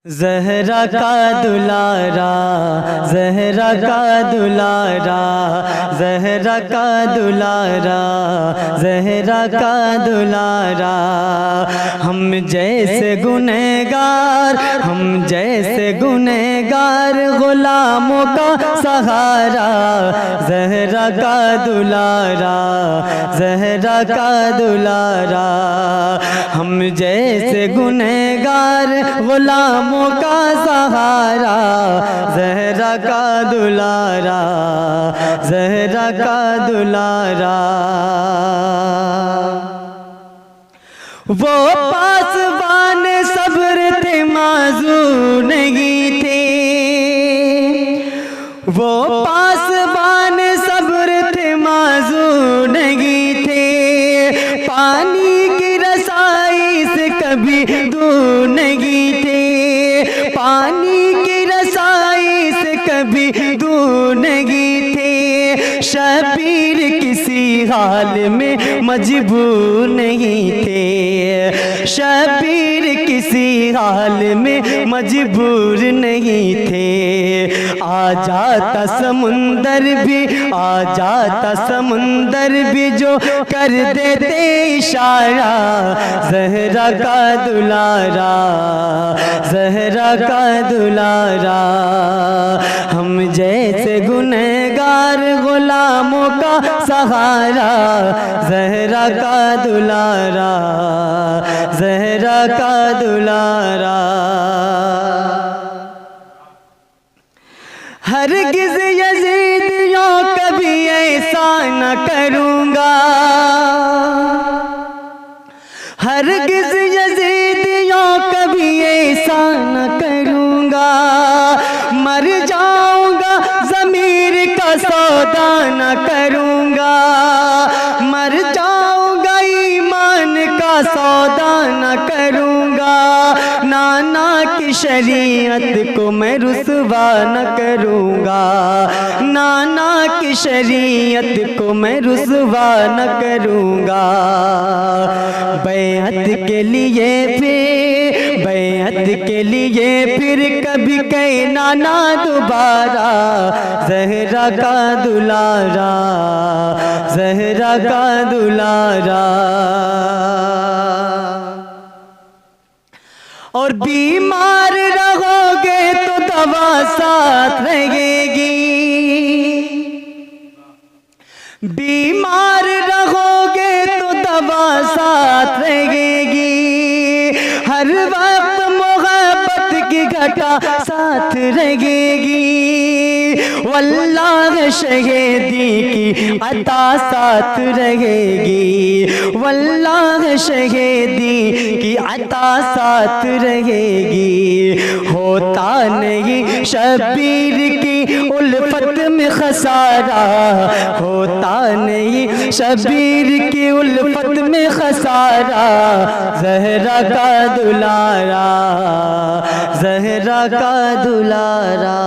زہرا کا دلارا زہرا کا دلارا زہرا کا دلارا زہرا کا دلارا ہم جیسے گنہگار غلاموں کا سہارا زہرا کا دلارا زہرا کا دلارا ہم جیسے گنہگار غلاموں کا سہارا زہرا کا دلارا زہرا کا دلارا وہ پاسبان صبر تھے معذور نہیں تھے وہ پاسبان صبر تھے معذور نہیں تھے پانی کی رسائی سے کبھی دور نہیں تھے پانی کی رسائی سے کبھی دور نہیں تھے شبیر کسی حال میں مجبور نہیں تھے شبیر کسی حال میں مجبور نہیں تھے آ جاتا سمندر بھی جو کر دیتے اشارہ زہرا کا دلارا زہرا کا دلارا ہم جیسے گنہگار غلاموں کا سہارا زہرا کا دلارا زہرا کا دلارا ہرگز یزیدیوں کبھی ایسا نہ کروں گا ہرگز یزیدیوں کبھی ایسا نہ کروں گا مر جاؤں گا ضمیر کا سودا نہ کروں گا مر جاؤں گا ایمان کا سودا نہ کروں گا نانا کی شریعت کو میں رسوا نہ کروں گا نانا کی شریعت کو میں رسوا نہ کروں گا بیعت کے لیے پھر کبھی کہنا نہ دوبارہ زہرا کا دلارا زہرا کا دلارا اور بیمار رہو گے تو دوا ساتھ رہے گی بیمار رہو گے تو دوا ساتھ رہے گی ہر وقت محبت کی گھٹا ساتھ رہے گی واللہ شہیدی کی عطا ساتھ رہے گی واللہ شہیدی کی عطا ساتھ رہے گی ہوتا نہیں شبیر کی الفت میں خسارہ ہوتا نہیں شبیر کی الفت میں خسارہ زہرا کا دلارا زہرا کا دلارا